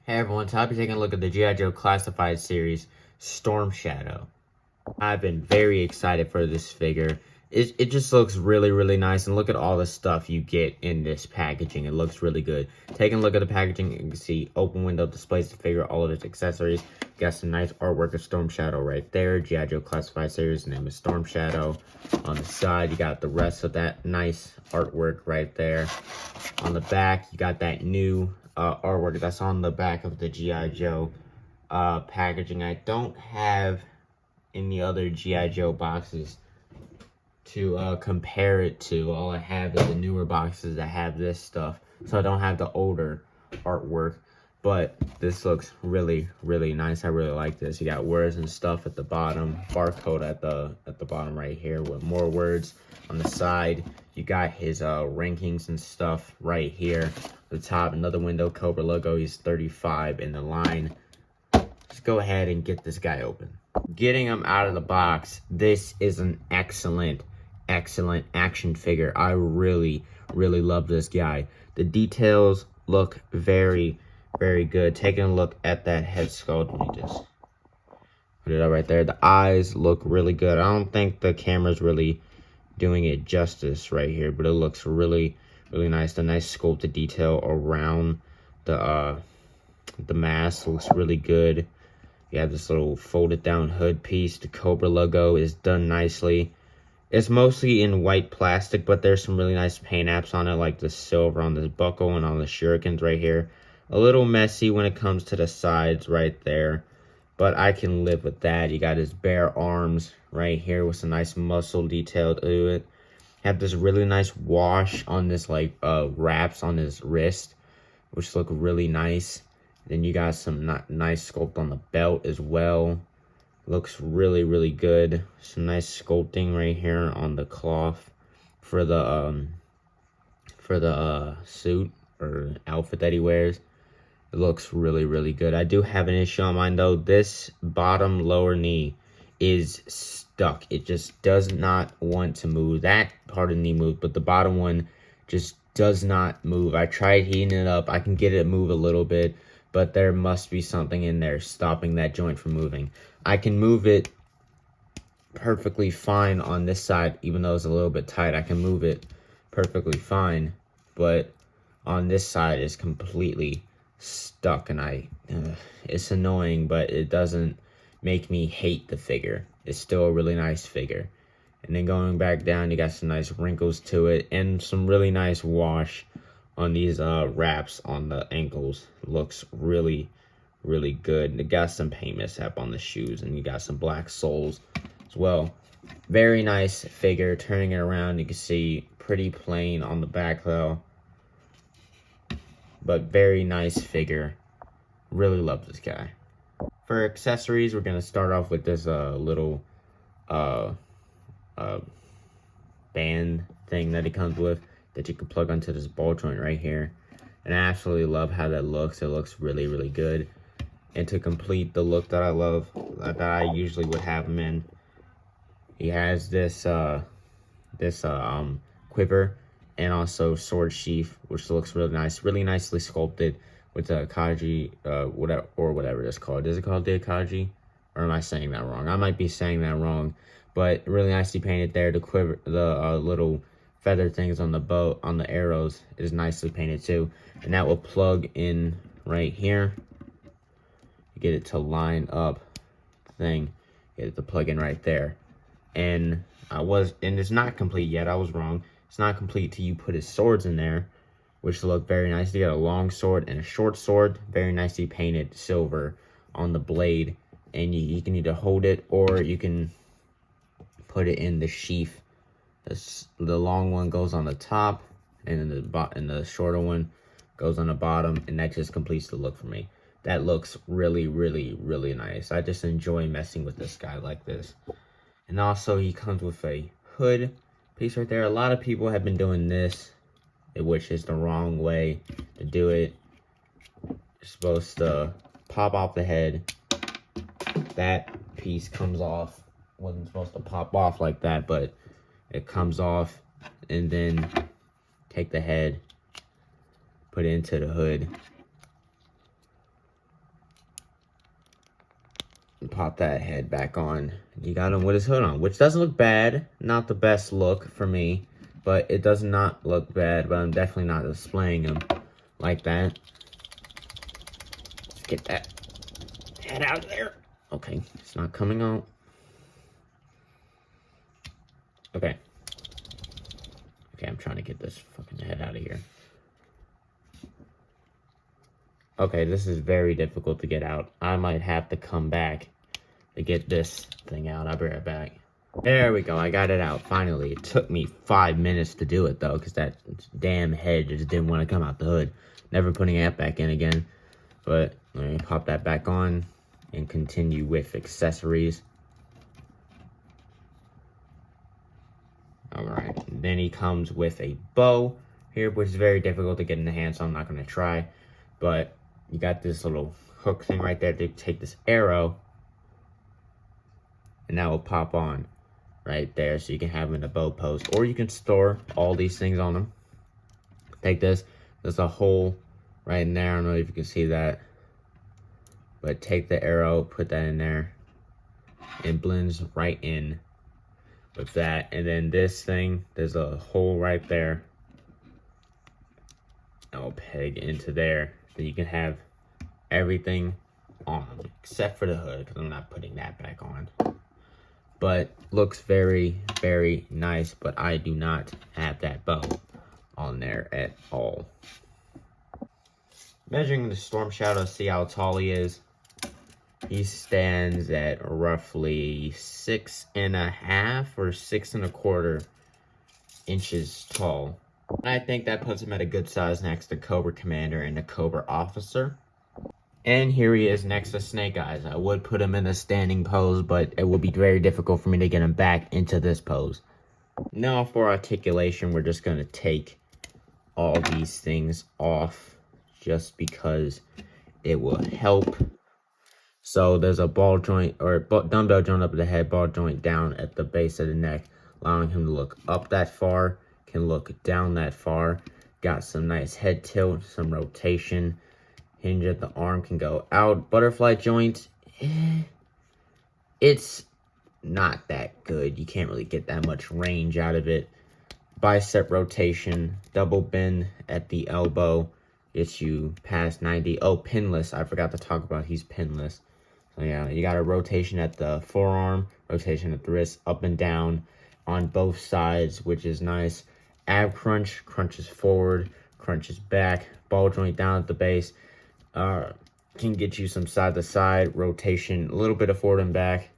Hey everyone, so I'll be taking a look at the G.I. Joe Classified series, Storm Shadow. I've been very excited for this figure. It just looks really, really nice, and look at all the stuff you get in this packaging. It looks really good. Taking a look at the packaging, you can see open window displays the figure, all of its accessories. Got some nice artwork of Storm Shadow right there. G.I. Joe Classified series, name is Storm Shadow. On the side, you got the rest of that nice artwork right there. On the back, you got that new artwork that's on the back of the G.I. Joe packaging. I don't have any other G.I. Joe boxes to compare it to. All I have is the newer boxes that have this stuff, so I don't have the older artwork. But this looks really, really nice. I really like this. You got words and stuff at the bottom, barcode at the bottom right here with more words. On the side, you got his rankings and stuff right here. The top, another window, Cobra logo. He's 35 in the line. Let's go ahead and get this guy open. Getting him out of the box, this is an excellent action figure. I really, really love this guy. The details look very, very good. Taking a look at that head sculpt, let me just put it up right there. The eyes look really good. I don't think the camera's really doing it justice right here, but it looks really, really nice. The nice sculpted detail around the mask looks really good. You have this little folded down hood piece. The Cobra logo is done nicely. It's mostly in white plastic, but there's some really nice paint apps on it, like the silver on this buckle and on the shurikens right here. A little messy when it comes to the sides right there, but I can live with that. You got his bare arms right here with some nice muscle detail to it. Have this really nice wash on this wraps on his wrist, which look really nice. Then you got some nice sculpt on the belt as well. Looks really, really good. Some nice sculpting right here on the cloth for the suit or outfit that he wears. It looks really, really good. I do have an issue on mine though. This bottom lower knee is stuck. It just does not want to move. That part of the knee moved, but the bottom one just does not move. I tried heating it up. I can get it to move a little bit, but there must be something in there stopping that joint from moving. I can move it perfectly fine on this side, even though it's a little bit tight. I can move it perfectly fine, but on this side it's completely stuck, and it's annoying, but it doesn't make me hate the figure. It's still a really nice figure. And then going back down, you got some nice wrinkles to it and some really nice wash on these wraps on the ankles. Looks really, really good. And it got some paint mishap on the shoes, and you got some black soles as well. Very nice figure. Turning it around, you can see pretty plain on the back though, but very nice figure. Really love this guy. For accessories, we're gonna start off with this little band thing that it comes with that you can plug onto this ball joint right here. And I absolutely love how that looks. It looks really, really good. And to complete the look that I love, that I usually would have him in, he has this quiver and also sword sheath, which looks really nice, really nicely sculpted with the Akaji, whatever it's called. Is it called the Akaji? Or am I saying that wrong? I might be saying that wrong, but really nicely painted there. The quiver, the little feather things on the bow, on the arrows, is nicely painted too. And that will plug in right here. You get it to line up thing. Get it to plug in right there. And it's not complete yet. I was wrong. It's not complete till you put his swords in there, which look very nice. You got a long sword and a short sword, very nicely painted silver on the blade. And you can either hold it or you can put it in the sheath. The long one goes on the top, and then the shorter one goes on the bottom, and that just completes the look for me. That looks really, really, really nice. I just enjoy messing with this guy like this. And also, he comes with a hood piece right there. A lot of people have been doing this, which is the wrong way to do it. You're supposed to pop off the head. That piece comes off. Wasn't supposed to pop off like that, but it comes off, and then take the head, put it into the hood, pop that head back on. You got him with his hood on, which doesn't look bad. Not the best look for me, but it does not look bad. But I'm definitely not displaying him like that. Let's get that head out of there. Okay, it's not coming out. Okay. Okay, I'm trying to get this fucking head out of here. Okay, this is very difficult to get out. I might have to come back to get this thing out. I'll be right back. There we go. I got it out finally. It took me 5 minutes to do it though, because that damn head just didn't want to come out the hood. Never putting it back in again. But let me pop that back on and continue with accessories. Alright, then he comes with a bow here, which is very difficult to get in the hand, so I'm not going to try. But you got this little hook thing right there to take this arrow, and that will pop on right there, so you can have them in a bow pose. Or you can store all these things on them. Take this, there's a hole right in there, I don't know if you can see that. But take the arrow, put that in there, and blends right in with that. And then this thing, there's a hole right there. I'll peg into there. So you can have everything on, except for the hood, because I'm not putting that back on. But looks very, very nice, but I do not have that bow on there at all. Measuring the Storm Shadow, see how tall he is. He stands at roughly 6.5 or 6.25 inches tall. I think that puts him at a good size next to Cobra Commander and the Cobra Officer. And here he is next to Snake Eyes. I would put him in a standing pose, but it would be very difficult for me to get him back into this pose. Now for articulation, we're just going to take all these things off just because it will help. So there's a ball joint or dumbbell joint up at the head, ball joint down at the base of the neck, allowing him to look up that far, can look down that far. Got some nice head tilt, some rotation. Hinge at the arm can go out. Butterfly joint, it's not that good. You can't really get that much range out of it. Bicep rotation, double bend at the elbow, gets you past 90. Oh, pinless. I forgot to talk about he's pinless. So yeah, you got a rotation at the forearm, rotation at the wrist, up and down on both sides, which is nice. Ab crunch, crunches forward, crunches back. Ball joint down at the base. Can get you some side to side rotation, a little bit of forward and back.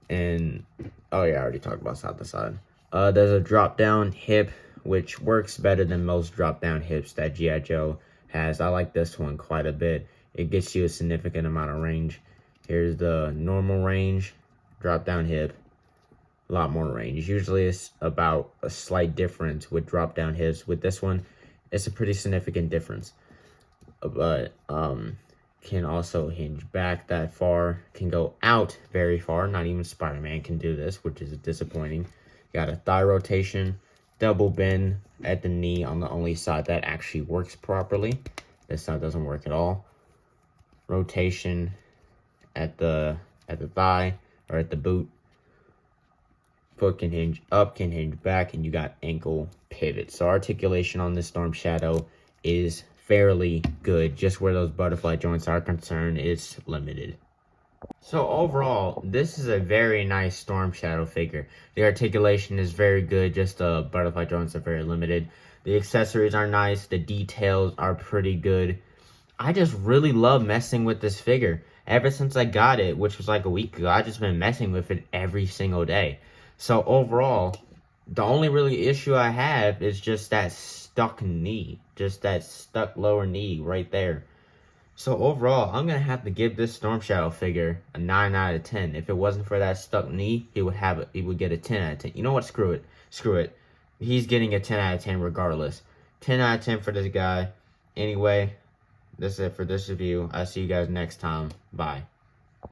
And, oh yeah, I already talked about side to side. There's a drop down hip, which works better than most drop down hips that G.I. Joe has. I like this one quite a bit. It gets you a significant amount of range. Here's the normal range, drop down hip, a lot more range. Usually it's about a slight difference with drop down hips. With this one, it's a pretty significant difference. But can also hinge back that far, can go out very far. Not even Spider-Man can do this, which is disappointing. Got a thigh rotation, double bend at the knee on the only side that actually works properly. This side doesn't work at all. Rotation at the thigh or at the boot. Foot can hinge up, can hinge back, and you got ankle pivot. So articulation on this Storm Shadow is fairly good. Just where those butterfly joints are concerned, it's limited. So overall, this is a very nice Storm Shadow figure. The articulation is very good, just the butterfly joints are very limited. The accessories are nice, the details are pretty good. I just really love messing with this figure. Ever since I got it, which was like a week ago, I've just been messing with it every single day. So overall, the only really issue I have is just that stuck knee. Just that stuck lower knee right there. So overall, I'm going to have to give this Storm Shadow figure a 9 out of 10. If it wasn't for that stuck knee, he would get a 10 out of 10. You know what? Screw it. Screw it. He's getting a 10 out of 10 regardless. 10 out of 10 for this guy. Anyway, that's it for this review. I'll see you guys next time. Bye.